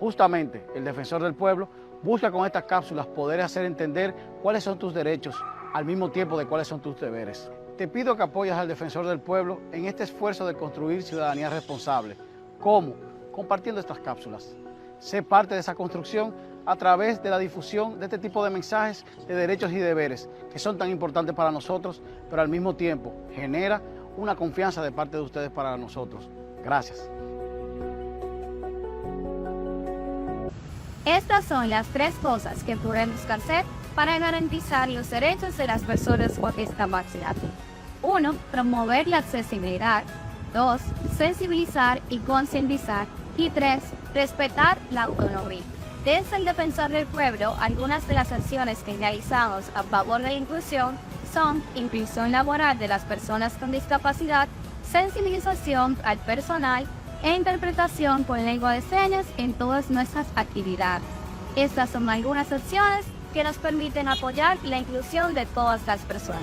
Justamente el Defensor del Pueblo busca con estas cápsulas poder hacer entender cuáles son tus derechos al mismo tiempo de cuáles son tus deberes. Te pido que apoyes al Defensor del Pueblo en este esfuerzo de construir ciudadanía responsable. ¿Cómo? Compartiendo estas cápsulas. Sé parte de esa construcción a través de la difusión de este tipo de mensajes de derechos y deberes que son tan importantes para nosotros, pero al mismo tiempo genera una confianza de parte de ustedes para nosotros. Gracias. Estas son las 3 cosas que podemos hacer para garantizar los derechos de las personas con discapacidad. 1. Promover la accesibilidad. 2. Sensibilizar y concientizar. Y 3. Respetar la autonomía. Desde el Defensor del Pueblo, algunas de las acciones que realizamos a favor de la inclusión son inclusión laboral de las personas con discapacidad, sensibilización al personal e interpretación por lengua de señas en todas nuestras actividades. Estas son algunas acciones que nos permiten apoyar la inclusión de todas las personas.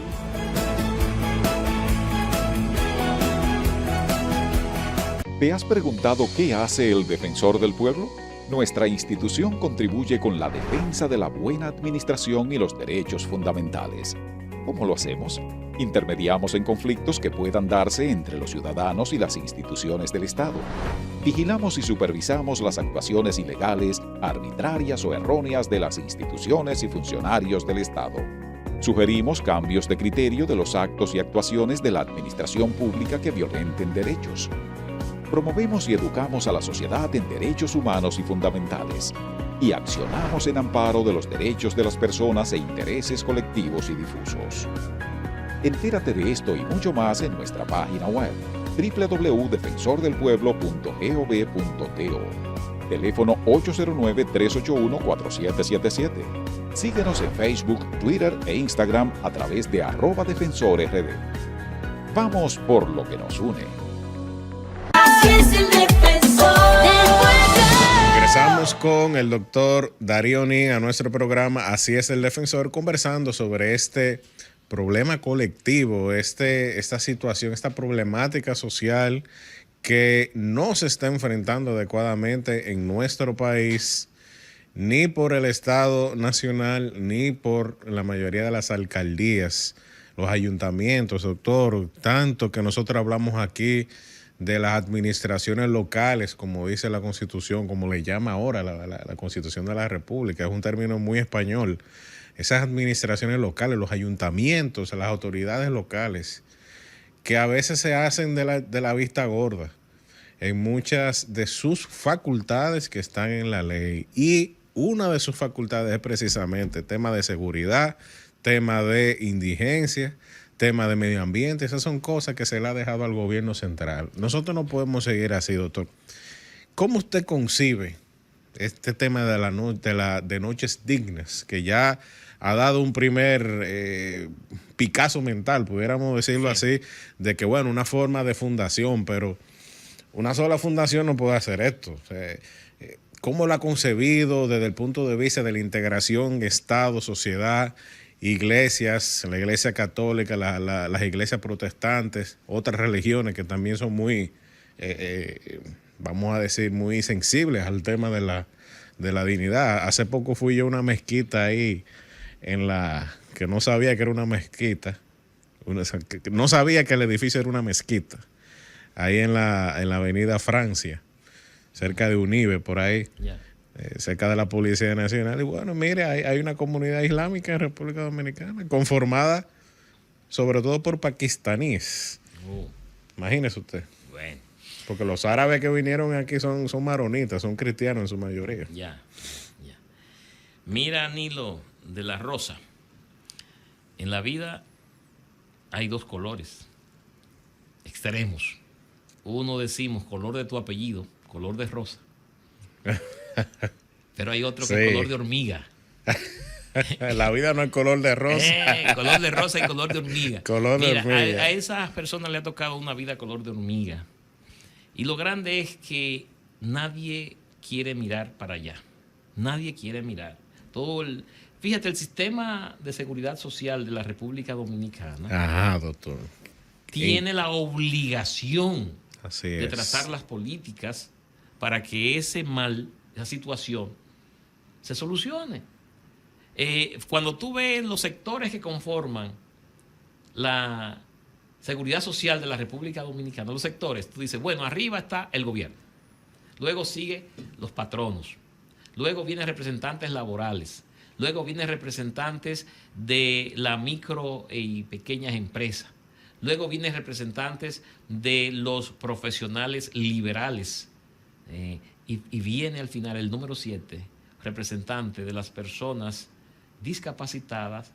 ¿Te has preguntado qué hace el Defensor del Pueblo? Nuestra institución contribuye con la defensa de la buena administración y los derechos fundamentales. ¿Cómo lo hacemos? Intermediamos en conflictos que puedan darse entre los ciudadanos y las instituciones del Estado. Vigilamos y supervisamos las actuaciones ilegales, arbitrarias o erróneas de las instituciones y funcionarios del Estado. Sugerimos cambios de criterio de los actos y actuaciones de la administración pública que violenten derechos. Promovemos y educamos a la sociedad en derechos humanos y fundamentales. Y accionamos en amparo de los derechos de las personas e intereses colectivos y difusos. Entérate de esto y mucho más en nuestra página web www.defensordelpueblo.gov.do. Teléfono 809-381-4777. Síguenos en Facebook, Twitter e Instagram a través de @defensorrd. Vamos por lo que nos une. Así es el defensor del pueblo. Regresamos con el doctor Darío Nin a nuestro programa Así es el Defensor, conversando sobre este problema colectivo, esta situación, esta problemática social que no se está enfrentando adecuadamente en nuestro país, ni por el Estado Nacional, ni por la mayoría de las alcaldías, los ayuntamientos, doctor, tanto que nosotros hablamos aquí de las administraciones locales, como dice la Constitución, como le llama ahora la Constitución de la República, es un término muy español. esas administraciones locales, los ayuntamientos, las autoridades locales, que a veces se hacen de la vista gorda en muchas de sus facultades que están en la ley. Y una de sus facultades es precisamente tema de seguridad, tema de indigencia, tema de medio ambiente. Esas son cosas que se le ha dejado al gobierno central. Nosotros no podemos seguir así, doctor. ¿Cómo usted concibe este tema de noches dignas, que ya ha dado un primer Picasso mental, pudiéramos decirlo así, de que, bueno, una forma de fundación, pero una sola fundación no puede hacer esto? O sea, ¿cómo lo ha concebido desde el punto de vista de la integración Estado, sociedad, iglesias, la iglesia católica, las iglesias protestantes, otras religiones que también son muy, vamos a decir, muy sensibles al tema de la dignidad? Hace poco fui yo a una mezquita ahí, que no sabía que era una mezquita, no sabía que el edificio era una mezquita, ahí en la avenida Francia, cerca de Unive, por ahí. Yeah. Cerca de la Policía Nacional. Y bueno, mire, hay una comunidad islámica en República Dominicana, conformada sobre todo por pakistaníes. Imagínese usted. Bueno. Porque los árabes que vinieron aquí son maronitas, son cristianos en su mayoría. Ya. Mira, Nilo de la Rosa, en la vida hay dos colores extremos. Uno decimos color de tu apellido, color de rosa. Pero hay otro que es color de hormiga. La vida no es color de rosa. Color de rosa y color de hormiga. Color de Mira, hormiga. a esas personas le ha tocado una vida color de hormiga. Y lo grande es que nadie quiere mirar para allá. Nadie quiere mirar. Fíjate, el sistema de seguridad social de la República Dominicana Ajá, doctor. tiene la obligación Así de es. trazar las políticas para que esa situación se solucione. Cuando tú ves los sectores que conforman la seguridad social de la República Dominicana, los sectores, tú dices, bueno, arriba está el gobierno, luego sigue los patronos, luego vienen representantes laborales, luego vienen representantes de la micro y pequeñas empresas, luego vienen representantes de los profesionales liberales, y viene al final el número 7, representante de las personas discapacitadas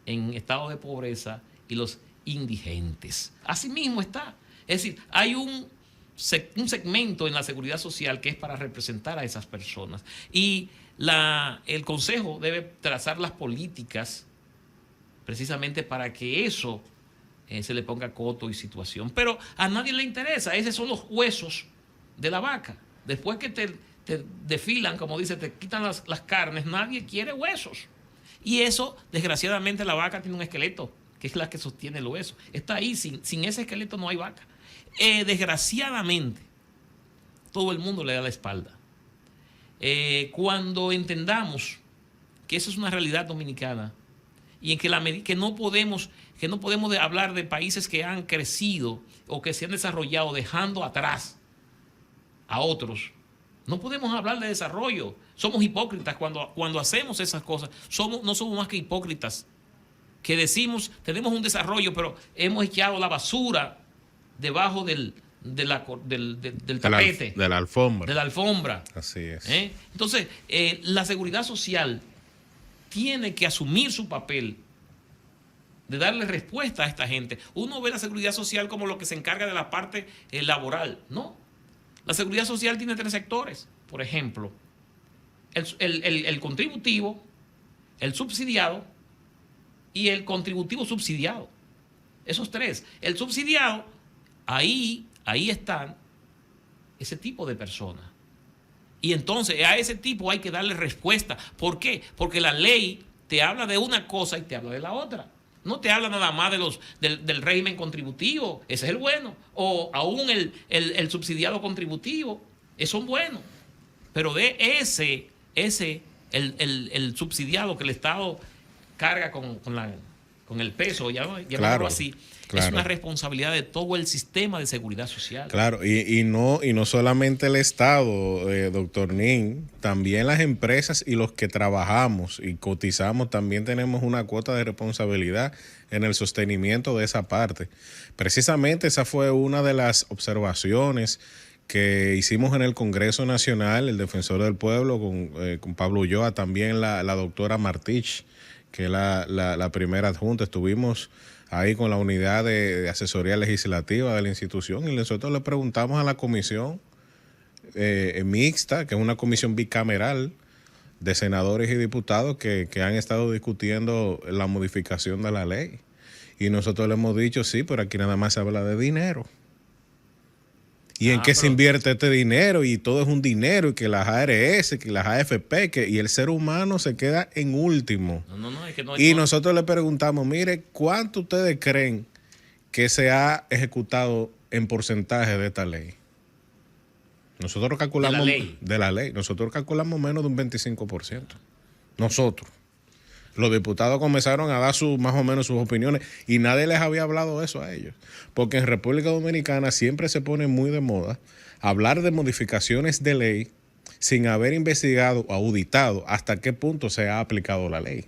en estado de pobreza y los indigentes. Así mismo está. Es decir, hay un segmento en la seguridad social que es para representar a esas personas. Y el Consejo debe trazar las políticas precisamente para que eso se le ponga coto y situación. Pero a nadie le interesa. Esos son los huesos de la vaca. Después que te desfilan, como dice, te quitan las carnes, nadie quiere huesos. Y eso, desgraciadamente, la vaca tiene un esqueleto, que es la que sostiene el hueso. Está ahí, sin ese esqueleto no hay vaca. Desgraciadamente, todo el mundo le da la espalda. Cuando entendamos que eso es una realidad dominicana y en que no podemos hablar de países que han crecido o que se han desarrollado dejando atrás a otros, no podemos hablar de desarrollo. Somos hipócritas cuando hacemos esas cosas. No somos más que hipócritas que decimos tenemos un desarrollo, pero hemos echado la basura debajo del tapete. De la alfombra. De la alfombra. Así es. Entonces, la seguridad social tiene que asumir su papel de darle respuesta a esta gente. Uno ve la seguridad social como lo que se encarga de la parte laboral. No. La seguridad social tiene 3 sectores. Por ejemplo, el contributivo, el subsidiado y el contributivo subsidiado. Esos 3. El subsidiado, ahí están ese tipo de personas. Y entonces a ese tipo hay que darle respuesta. ¿Por qué? Porque la ley te habla de una cosa y te habla de la otra. No te habla nada más del régimen contributivo, ese es el bueno, o aún el subsidiado contributivo, esos son buenos. Pero de el subsidiado que el Estado carga con con el peso, llamarlo Claro, así, es claro. una responsabilidad de todo el sistema de seguridad social. Claro, y no solamente el Estado, doctor Nin, también las empresas y los que trabajamos y cotizamos también tenemos una cuota de responsabilidad en el sostenimiento de esa parte. Precisamente esa fue una de las observaciones que hicimos en el Congreso Nacional, el Defensor del Pueblo, con Pablo Ulloa, también la doctora Martich, que es la primera adjunta. Estuvimos ahí con la unidad de asesoría legislativa de la institución y nosotros le preguntamos a la comisión mixta, que es una comisión bicameral de senadores y diputados que han estado discutiendo la modificación de la ley. Y nosotros le hemos dicho, sí, pero aquí nada más se habla de dinero. ¿Y en qué se invierte este dinero? Y todo es un dinero, y que las ARS, que las AFP, y el ser humano se queda en último. Y nosotros le preguntamos, mire, ¿cuánto ustedes creen que se ha ejecutado en porcentaje de esta ley? Nosotros calculamos... De la ley. Nosotros calculamos menos de un 25%. Nosotros. Los diputados comenzaron a dar más o menos sus opiniones y nadie les había hablado eso a ellos. Porque en República Dominicana siempre se pone muy de moda hablar de modificaciones de ley sin haber investigado o auditado hasta qué punto se ha aplicado la ley.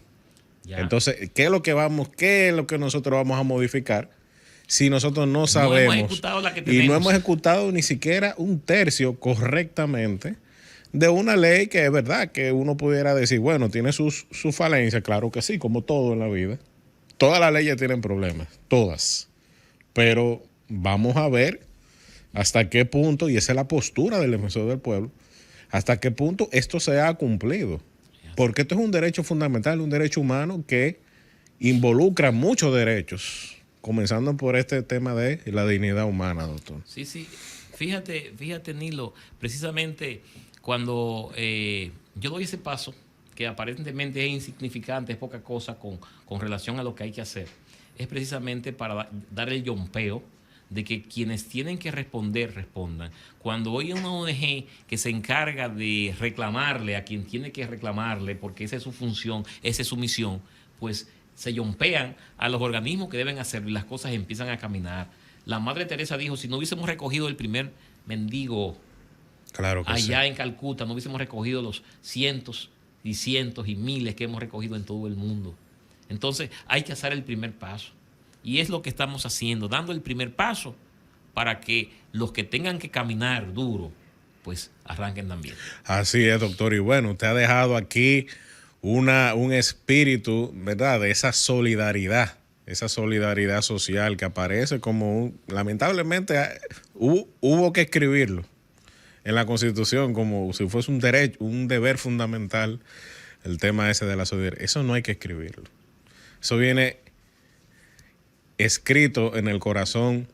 Ya. Entonces, ¿qué es lo que nosotros vamos a modificar si nosotros no sabemos? No hemos ejecutado la que tenemos. Y no hemos ejecutado ni siquiera un tercio correctamente de una ley que es verdad que uno pudiera decir, bueno, tiene sus falencias, claro que sí, como todo en la vida. Todas las leyes tienen problemas, todas. Pero vamos a ver hasta qué punto, y esa es la postura del Defensor del Pueblo, hasta qué punto esto se ha cumplido. Porque esto es un derecho fundamental, un derecho humano que involucra muchos derechos, comenzando por este tema de la dignidad humana, doctor. Sí, sí. Fíjate, Nilo, precisamente... Cuando yo doy ese paso, que aparentemente es insignificante, es poca cosa con relación a lo que hay que hacer, es precisamente para dar el yompeo de que quienes tienen que responder, respondan. Cuando hay una ONG que se encarga de reclamarle a quien tiene que reclamarle, porque esa es su función, esa es su misión, pues se yompean a los organismos que deben hacerlo y las cosas empiezan a caminar. La Madre Teresa dijo, si no hubiésemos recogido el primer mendigo claro que allá sí. En Calcuta, no hubiésemos recogido los cientos y cientos y miles que hemos recogido en todo el mundo. Entonces hay que hacer el primer paso. Y es lo que estamos haciendo, dando el primer paso para que los que tengan que caminar duro, pues arranquen también. Así es, doctor. Y bueno, usted ha dejado aquí un espíritu, ¿verdad?, de esa solidaridad social que aparece como lamentablemente hubo que escribirlo en la Constitución como si fuese un derecho, un deber fundamental, el tema ese de la solidaridad. Eso no hay que escribirlo. Eso viene escrito en el corazón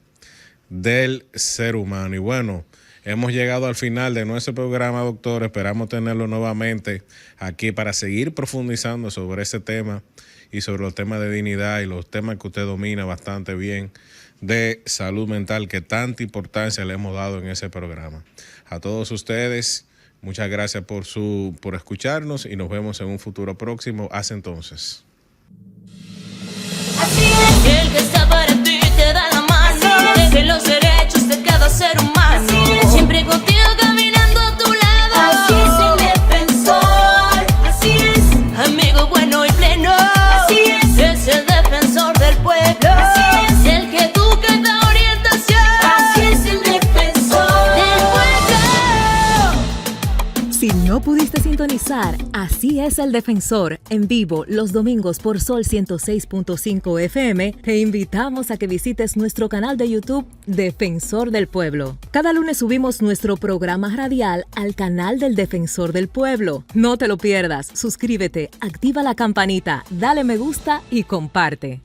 del ser humano. Y bueno, hemos llegado al final de nuestro programa, doctor. Esperamos tenerlo nuevamente aquí para seguir profundizando sobre ese tema y sobre los temas de dignidad y los temas que usted domina bastante bien de salud mental, que tanta importancia le hemos dado en ese programa. A todos ustedes, muchas gracias por escucharnos y nos vemos en un futuro próximo. Hasta entonces. Así es, el que está para ti te da la mano, de los derechos de cada ser humano, siempre contigo caminando a tu lado. Así es el defensor, así es, amigo bueno y pleno, así es el defensor del pueblo, así es el que educa y da orientación, así es el defensor del pueblo. Si no pudiste sintonizar, Así es el Defensor, en vivo los domingos por Sol 106.5 FM, te invitamos a que visites nuestro canal de YouTube Defensor del Pueblo. Cada lunes subimos nuestro programa radial al canal del Defensor del Pueblo. No te lo pierdas, suscríbete, activa la campanita, dale me gusta y comparte.